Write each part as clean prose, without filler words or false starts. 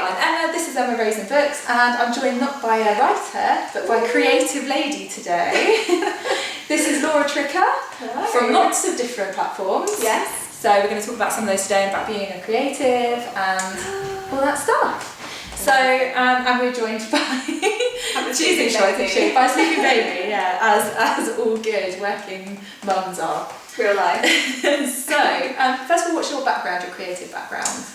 I'm Emma, this is Emma Rose in Books, and I'm joined not by a writer, but by a creative lady today. This is Laura Tricker. Hello. From lots of different platforms. Yes. So we're going to talk about some of those today, about being a creative and all that stuff. So, and we're joined by she's excited, by Sleeping Baby, yeah, as all good working mums are. Real life. So, first of all, what's your background, your creative background?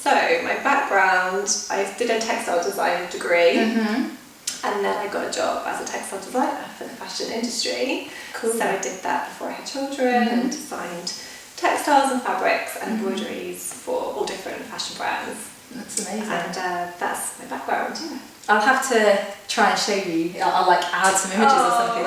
So, my background, I did a textile design degree, and then I got a job as a textile designer for the fashion industry. Cool. So I did that before I had children and designed textiles and fabrics and embroideries for all different fashion brands. That's amazing. And that's my background, yeah. I'll have to try and show you. I'll like add some images or something.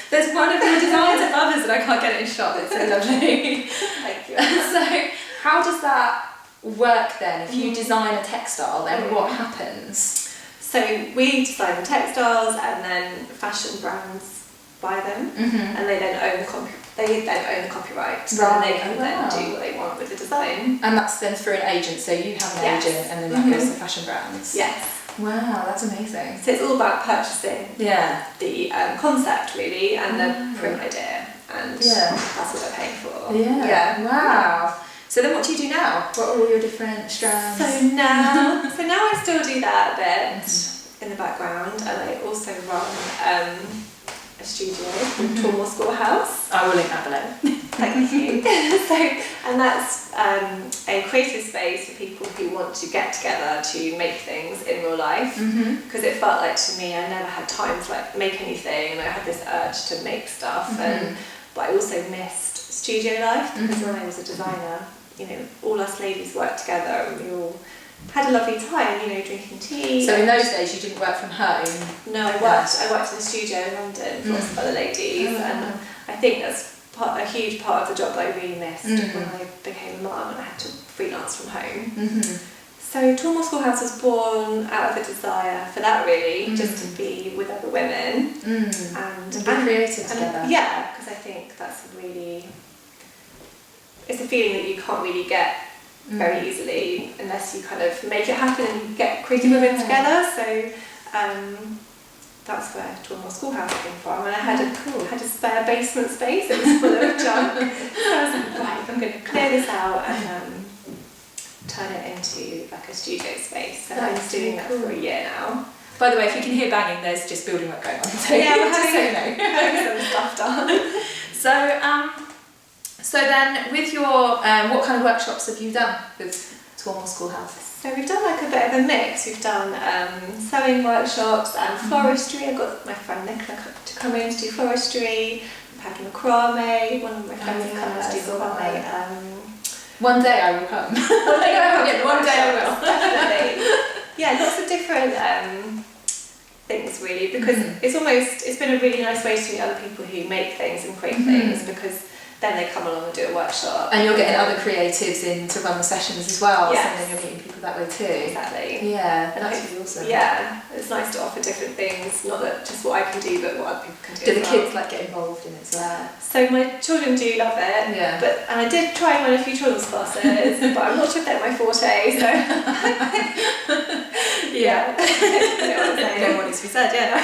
There's one of your designs above us and I can't get it in shot. It's so lovely. Thank you. So how does that work then? If you design a textile, then what happens? So we design the textiles and then fashion brands buy them and they then own the copyright. And they can then do what they want with the design. And that's then through an agent, so you have an agent and then that goes to fashion brands? Yes. Wow, that's amazing. So it's all about purchasing the concept really and the print idea, and that's what they're paying for. Yeah. Wow. So then what do you do now? What are all your different strands? So now I still do that a bit in the background, and I also run a studio called Tormore School House. I will link that below. Thank you. And that's a creative space for people who want to get together to make things in real life. Because it felt like to me I never had time to like make anything, and I had this urge to make stuff. But I also missed studio life because when I was a designer, you know, all us ladies worked together and we all had a lovely time, you know, drinking tea. So in those days you didn't work from home? No, I worked in a studio in London for lots of other ladies, and I think that's a huge part of the job that I really missed when I became a mum and I had to freelance from home. So Tormore School House was born out of a desire for that really, just to be with other women and be creative together. Yeah, because I think that's it's a feeling that you can't really get very easily unless you kind of make it happen and get creative women together. So that's where Tormore School House came from, and I had a spare basement space. It was full of junk. So I was like, right, I'm going to clear this out and turn it into like a studio space. So I've been doing that for a year now. By the way, if you can hear banging, there's just building work going on. So yeah, we're having some stuff done. So then, with your what kind of workshops have you done with Tormore School House? So we've done like a bit of a mix. We've done sewing workshops and floristry. I got my friend Nicola to come in to do floristry. We've had macrame. One of my friends has come to do macrame. One day I will come. One day I will. Definitely. Yeah, lots of different things really, because it's been a really nice way to meet other people who make things and create things, because then they come along and do a workshop. And you're getting other creatives in to run the sessions as well, yes. So then you're meeting people that way too. Exactly. Yeah, and that's really awesome. Yeah, it's nice to offer different things, not that just what I can do, but what other people can do. Do the kids like get involved in it as well? So my children do love it, and I did try and run a few children's classes, but I'm not sure if they're my forte, so... yeah. No one needs to be said, yeah.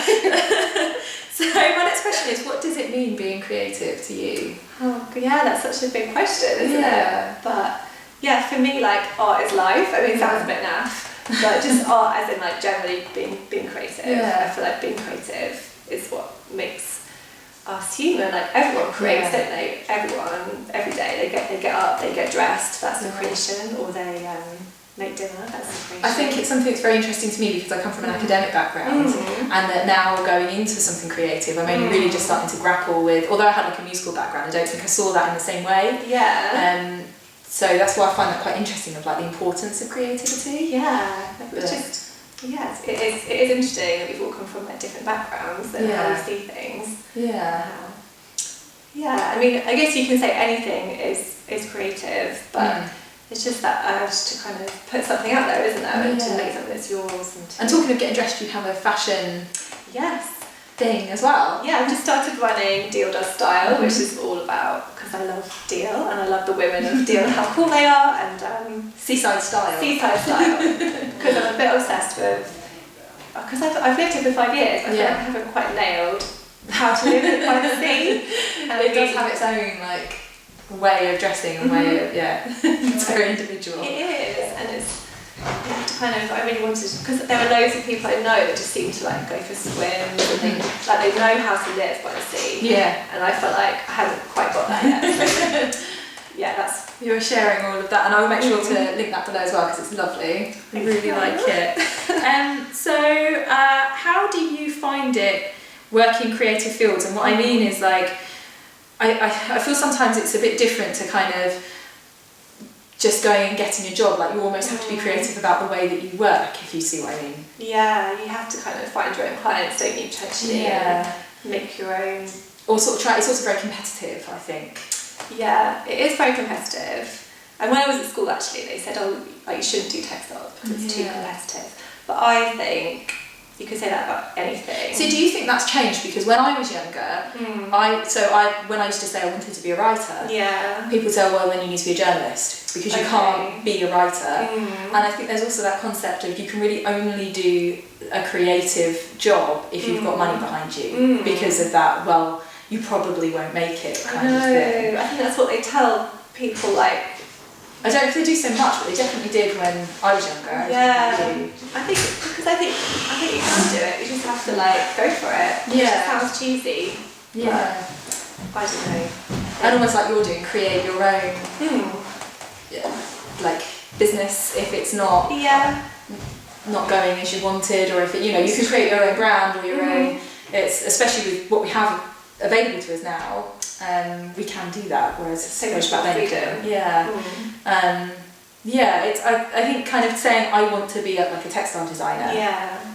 So my next question is, what does it mean being creative to you? Oh, yeah, that's such a big question, isn't it? But yeah, for me, like, art is life. I mean, it sounds a bit naff, but just art as in like generally being creative. I feel like being creative is what makes us human. Like everyone creates, don't they? Everyone, every day they get up, they get dressed. That's the creation, or they make dinner. That's the creation. I think it's something that's very interesting to me because I come from an academic background, and that now going into something creative, I'm only really just starting to grapple with. Although I had like a musical background, I don't think I saw that in the same way. Yeah. So that's why I find that quite interesting, of like the importance of creativity. Yeah. It's just it is interesting that we've all come from like different backgrounds and how we see things. Yeah. Yeah. I mean, I guess you can say anything is creative, but. It's just that urge to kind of put something out there, isn't there? And to make something that's yours. And talking of getting dressed, you have a fashion thing as well. Yeah, I've just started running Deal Does Style, which is all about, because I love Deal and I love the women of Deal and how cool they are, and seaside style. Seaside style. Because I'm a bit of, because I've lived here for 5 years, I feel like I haven't quite nailed how to live by the sea. And it does have its own like way of dressing and way of, it's very individual. It is, and it's, you have to kind of, I really wanted, because there are loads of people I know that just seem to like go for swims and they know how to live by the sea. Yeah. And I felt like I haven't quite got that yet. So, yeah, that's... You're sharing all of that, and I will make sure to link that below as well because it's lovely. I really like it. So how do you find it working creative fields? And what I mean is like, I feel sometimes it's a bit different to kind of just going and getting a job. Like you almost have to be creative about the way that you work, if you see what I mean. Yeah, you have to kind of find your own clients, don't you, potentially, and make your own. Or sort of try. It's also very competitive, I think. Yeah, it is very competitive. And when I was at school, actually, they said, "Oh, like you shouldn't do textiles because it's too competitive." But I think you could say that about anything. So do you think that's changed? Because when I was younger, when I used to say I wanted to be a writer, people say, well, then you need to be a journalist because you can't be a writer. And I think there's also that concept of you can really only do a creative job if you've got money behind you because of that, well, you probably won't make it kind of thing. I think that's what they tell people, like, I don't know if they do so much, but they definitely did when I was younger. I think you can do it. You just have to like go for it. Yeah. It just sounds cheesy. Yeah. I don't know. And almost like you're doing, create your own like business if it's not going as you wanted, or if it, you can create your own brand or your own. It's especially with what we have available to us now. We can do that, whereas it's so much about freedom. It's I think kind of saying I want to be like a textile designer,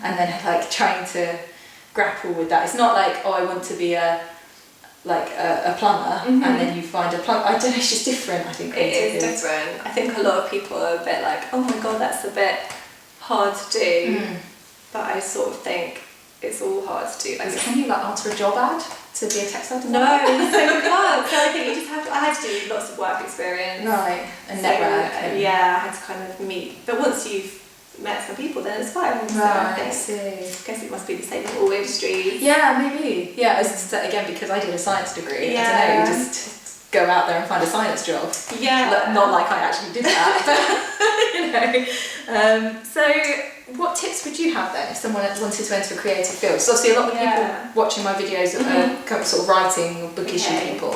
and then like trying to grapple with that. It's not like, oh, I want to be a plumber, and then you find a plumber. I don't know, it's just different. I think it is different. I think a lot of people are a bit like, oh my god, that's a bit hard to do, but I sort of think it's all hard to do. Like, can you like answer a job ad to be a textile designer? No, so you can't. So I think you just have to, I had to do lots of work experience. Right, and network. I had to kind of meet. But once you've met some people, then it's fine. So I see. I guess it must be the same in all industries. Yeah, maybe. Yeah, again, because I did a science degree, I don't know, you just go out there and find a science job. Yeah. Not like I actually did that, but, So what tips would you have then if someone wanted to enter a creative field? So obviously a lot of people watching my videos are sort of writing or book issue people,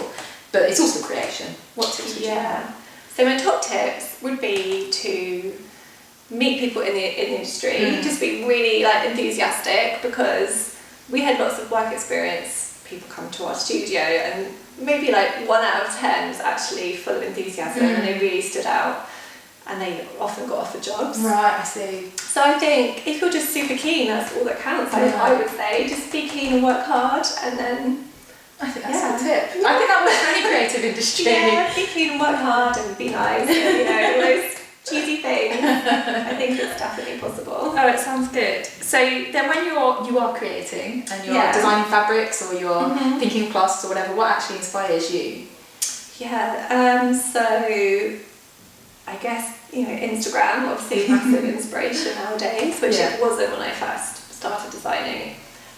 but it's also creation. What tips would you have? So my top tips would be to meet people in the industry, just be really like enthusiastic, because we had lots of work experience. People come to our studio and maybe like 1 out of 10 was actually full of enthusiasm and they really stood out. And they often got offered jobs. Right, I see. So I think if you're just super keen, that's all that counts. I would say just be keen and work hard, and then I think that's a tip. I think that works for any creative industry. Yeah, be keen and work hard and be nice. And, all those cheesy things. I think it's definitely possible. Oh, it sounds good. So then, when you are creating and you're designing fabrics or you're thinking of classes or whatever, what actually inspires you? So I guess, Instagram, obviously massive inspiration nowadays, which it wasn't when I first started designing.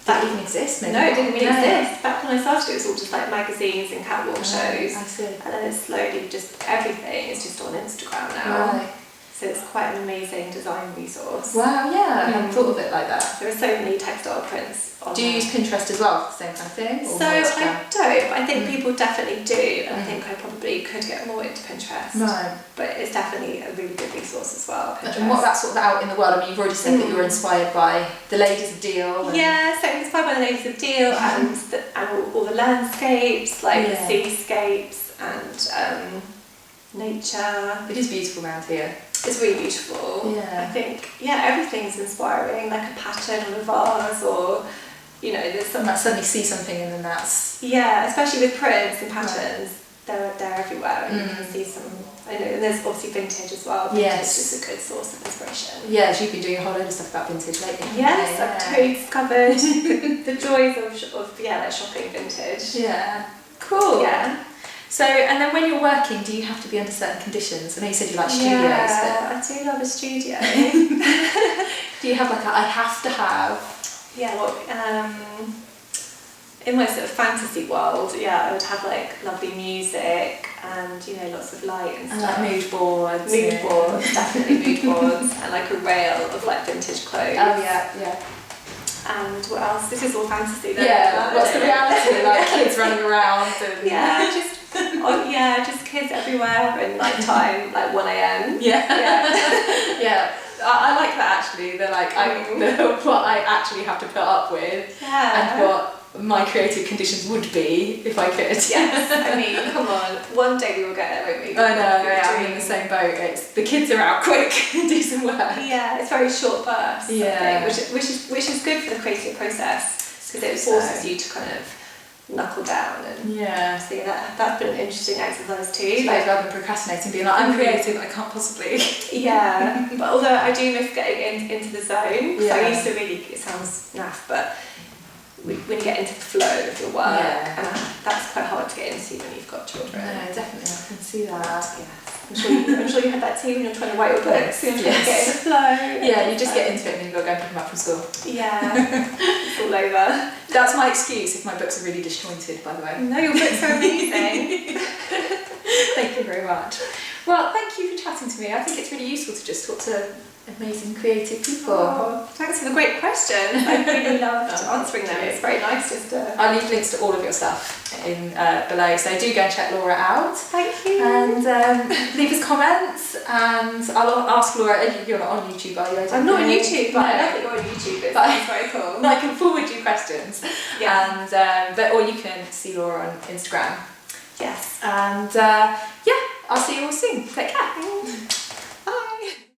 That didn't exist, maybe? No, it didn't really exist. Back when I started, it was all just like magazines and catwalk shows. I see. And then it's slowly just everything is just on Instagram now. Right. So it's quite an amazing design resource. Wow, yeah, I hadn't thought of it like that. There are so many textile prints on Do you use Pinterest as well for the same kind of thing? So I don't, but I think people definitely do, and I think I probably could get more into Pinterest. Right. But it's definitely a really good resource as well, Pinterest. And what that's sort of out in the world, I mean, you've already said that you were inspired by the Ladies of Deal. So inspired by the Ladies of Deal and all the landscapes, like seascapes and nature. It is beautiful around here. It's really beautiful. Yeah. I think, everything's inspiring, like a pattern on a vase, or, there's some... I suddenly see something and then that's... Yeah, especially with prints and patterns, they're everywhere, and you can see some... I know, and there's obviously vintage as well. Vintage is a good source of inspiration. Yes, you've been doing a whole load of stuff about vintage lately. Yes, I've totally discovered the joys of like shopping vintage. Yeah. Cool. Yeah. So, and then when you're working, do you have to be under certain conditions? I know you said you like studios, but I do love a studio. do you have like a I have to have? Yeah, well, in my sort of fantasy world, yeah, I would have like lovely music and, you know, lots of light and stuff. And like mood boards. Mood boards, definitely mood boards, and like a rail of like vintage clothes. Oh yeah. And what else? This is all fantasy though. Yeah, what's the reality? Like kids running around and... just kids everywhere in night time, like 1 a.m. Yeah. I like that actually. They're like what I actually have to put up with, and what my creative conditions would be if I could. Yes, I mean, come on. One day we will get there, won't we? I know, I'm in the same boat. It's the kids are out quick, do some work. Yeah, it's very short bursts. Yeah, I think, which is good for the creative process because it forces you to kind of knuckle down and so that's been an interesting exercise too. Like rather than procrastinating, being like I'm creative, I can't possibly. But although I do miss getting into the zone. Because I used to really. It sounds naff, but when you get into the flow of your work, and that's quite hard to get into when you've got children. No, definitely, I can see that. Yes. I'm sure you had that too when you're trying to write your books. You're trying to get in the flow. Yeah, you just get into it and then you've got to go and pick them up from school. Yeah, it's all over. That's my excuse if my books are really disjointed, by the way. No, your books are amazing. Thank you very much. Well, thank you for chatting to me. I think it's really useful to just talk to amazing creative people. Oh, thanks for the great questions. I really loved answering them. It's very nice just to... I'll leave links to all of your stuff in below, so do go and check Laura out. Thank you. And leave us comments, and I'll ask Laura. You're not on YouTube, are you? I'm not on YouTube, but I love that you're on YouTube. It's very cool. I can forward you questions. Yeah. And or you can see Laura on Instagram. Yes. And I'll see you all soon. Take care.